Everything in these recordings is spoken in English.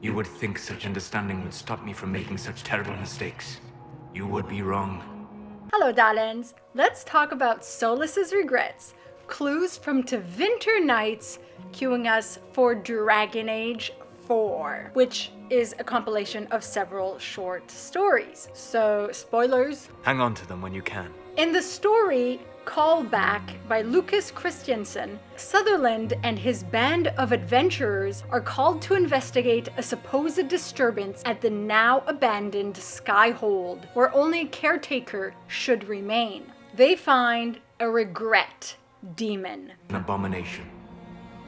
You would think such understanding would stop me from making such terrible mistakes. You would be wrong. Hello, darlings. Let's talk about Solas's regrets. Clues from Tevinter Nights, cueing us for Dragon Age 4, which is a compilation of several short stories. So, spoilers. Hang on to them when you can. In the story, Callback by Lucas Christensen, Sutherland and his band of adventurers are called to investigate a supposed disturbance at the now abandoned Skyhold, where only a caretaker should remain. They find a regret demon. An abomination.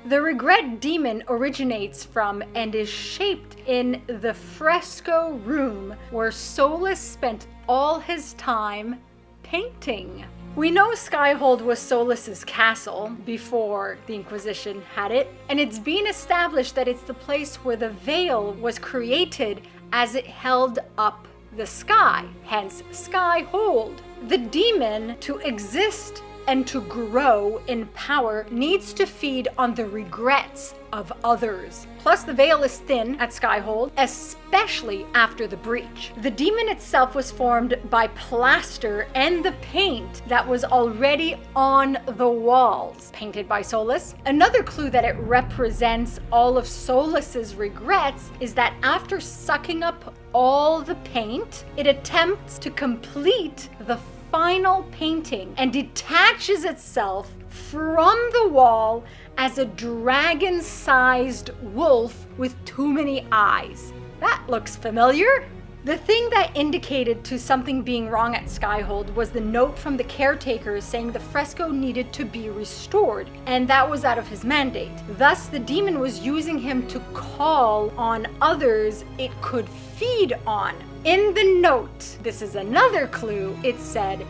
The regret demon originates from and is shaped in the fresco room where Solas spent all his time painting. We know Skyhold was Solas's castle before the Inquisition had it, and it's been established that it's the place where the veil was created as it held up the sky, hence Skyhold. The demon, to exist and to grow in power, needs to feed on the regrets of others. Plus, the veil is thin at Skyhold, especially after the breach. The demon itself was formed by plaster and the paint that was already on the walls, painted by Solas. Another clue that it represents all of Solas's regrets is that after sucking up all the paint, it attempts to complete the final painting and detaches itself from the wall as a dragon-sized wolf with too many eyes. That looks familiar. The thing that indicated to something being wrong at Skyhold was the note from the caretakers saying the fresco needed to be restored, and that was out of his mandate. Thus, the demon was using him to call on others it could feed on. In the note, this is another clue, it said,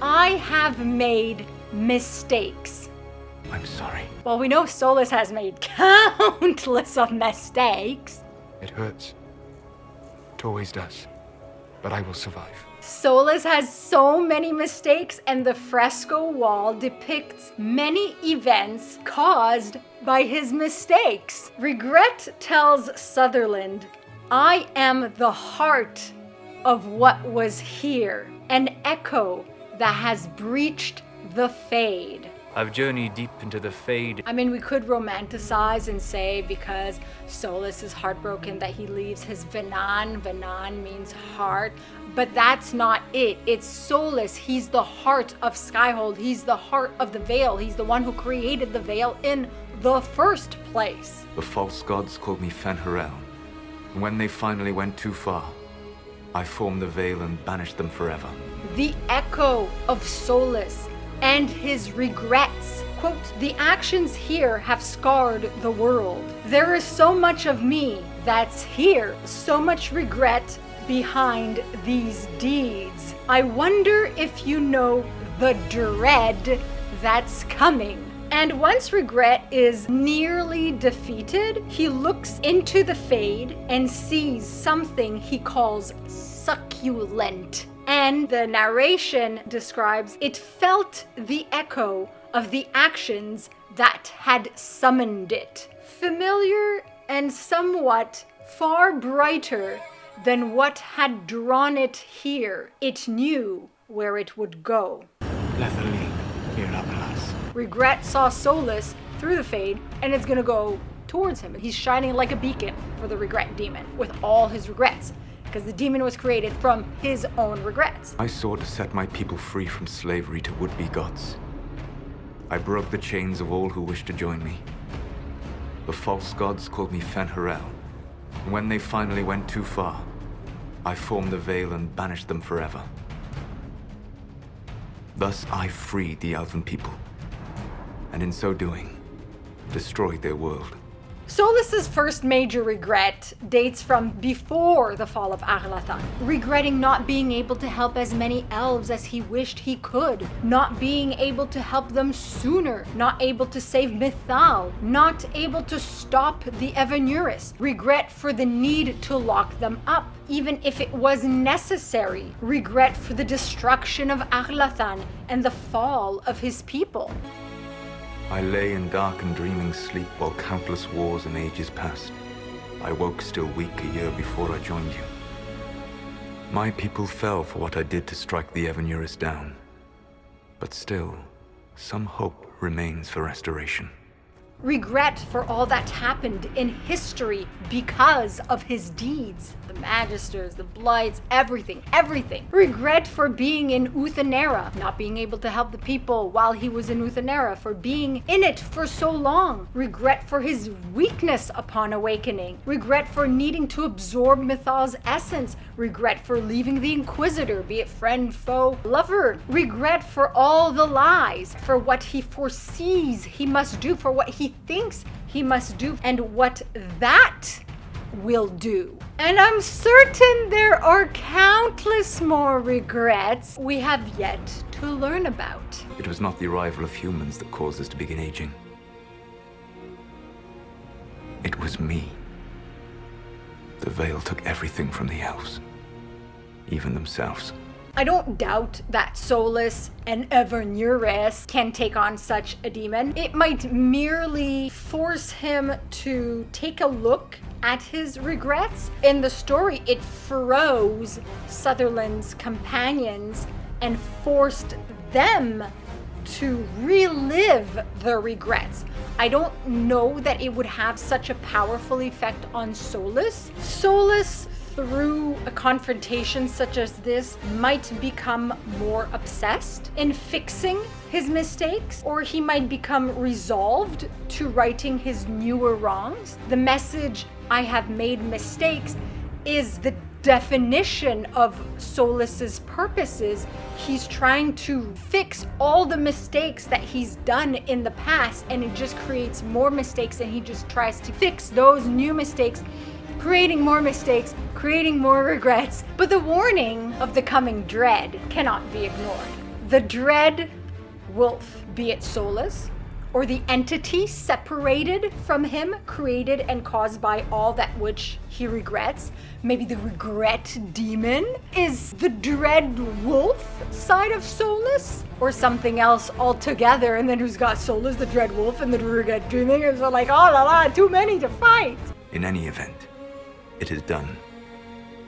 "I have made mistakes." I'm sorry. Well, we know Solas has made countless of mistakes. It hurts. It always does. But I will survive. Solas has so many mistakes, and the fresco wall depicts many events caused by his mistakes. Regret tells Sutherland, "I am the heart of what was here, an echo that has breached the fade." I've journeyed deep into the fade. I mean, we could romanticize and say because Solas is heartbroken that he leaves his Venan. Venan means heart, but that's not it. It's Solas. He's the heart of Skyhold. He's the heart of the veil. He's the one who created the veil in the first place. The false gods called me Fen'Harel. And when they finally went too far, I formed the veil and banished them forever. The echo of Solas and his regrets. Quote, "The actions here have scarred the world. There is so much of me that's here, so much regret behind these deeds. I wonder if you know the dread that's coming." And once regret is nearly defeated, he looks into the fade and sees something he calls succulent. And the narration describes it felt the echo of the actions that had summoned it. Familiar and somewhat far brighter than what had drawn it here. It knew where it would go. Regret saw Solas through the fade, and it's gonna go towards him. He's shining like a beacon for the regret demon with all his regrets, because the demon was created from his own regrets. I sought to set my people free from slavery to would-be gods. I broke the chains of all who wished to join me. The false gods called me Fen'Harel. And when they finally went too far, I formed the veil and banished them forever. Thus I freed the elven people, and in so doing, destroyed their world. Solas's first major regret dates from before the fall of Arlathan, regretting not being able to help as many elves as he wished he could, not being able to help them sooner, not able to save Mythal, not able to stop the Evanuris, regret for the need to lock them up, even if it was necessary, regret for the destruction of Arlathan and the fall of his people. I lay in dark and dreaming sleep while countless wars and ages passed. I woke still weak a year before I joined you. My people fell for what I did to strike the ever-nearest down. But still, some hope remains for restoration. Regret for all that happened in history because of his deeds. The Magisters, the Blights, everything. Regret for being in Uthanera, not being able to help the people while he was in Uthanera, for being in it for so long. Regret for his weakness upon awakening. Regret for needing to absorb Mythal's essence. Regret for leaving the Inquisitor, be it friend, foe, lover. Regret for all the lies, for what he foresees he must do, for what he thinks he must do, and what that will do. And I'm certain there are countless more regrets we have yet to learn about. It was not the arrival of humans that caused us to begin aging. It was me. The Veil took everything from the elves, even themselves. I don't doubt that Solas and Ever-Nearest can take on such a demon. It might merely force him to take a look at his regrets. In the story, it froze Sutherland's companions and forced them to relive the regrets. I don't know that it would have such a powerful effect on Solas. Solas, through a confrontation such as this, might become more obsessed in fixing his mistakes, or he might become resolved to righting his newer wrongs. The message, "I have made mistakes," is the definition of Solas's purposes. He's trying to fix all the mistakes that he's done in the past, and it just creates more mistakes, and he just tries to fix those new mistakes, creating more mistakes, creating more regrets. But the warning of the coming dread cannot be ignored. The dread wolf, be it Solas, or the entity separated from him, created and caused by all that which he regrets. Maybe the regret demon is the dread wolf side of Solas, or something else altogether. And then who's got Solas, the dread wolf, and the regret demon? It's like, oh la la, too many to fight. In any event, it is done.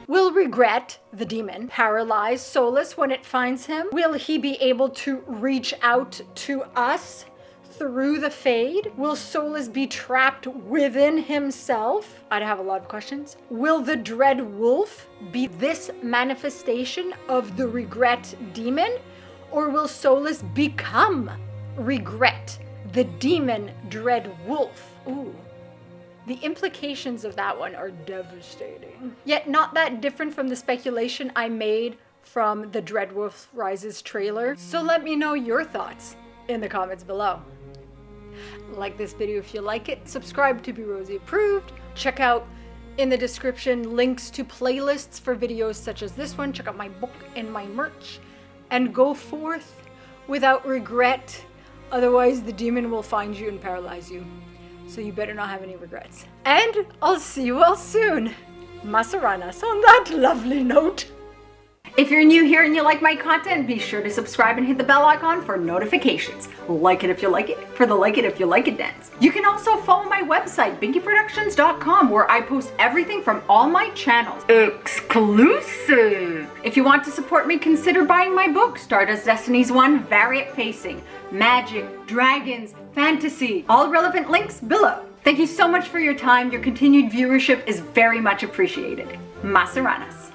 Will regret, the demon, paralyze Solas when it finds him? Will he be able to reach out to us through the Fade? Will Solas be trapped within himself? I'd have a lot of questions. Will the dread wolf be this manifestation of the regret demon? Or will Solas become regret, the demon dread wolf? Ooh. The implications of that one are devastating. Yet not that different from the speculation I made from the Dreadwolf Rises trailer. So let me know your thoughts in the comments below. Like this video if you like it. Subscribe to be Rosie approved. Check out in the description links to playlists for videos such as this one. Check out my book and my merch. And go forth without regret. Otherwise the demon will find you and paralyze you. So you better not have any regrets. And I'll see you all soon. Masaranas on that lovely note. If you're new here and you like my content, be sure to subscribe and hit the bell icon for notifications. Like it if you like it, for the like it if you like it dance. You can also follow my website, binkyproductions.com, where I post everything from all my channels. Exclusive! If you want to support me, consider buying my book, Stardust Destinies 1, Variant Facing. Magic, dragons, fantasy, all relevant links below. Thank you so much for your time. Your continued viewership is very much appreciated. Masaranas.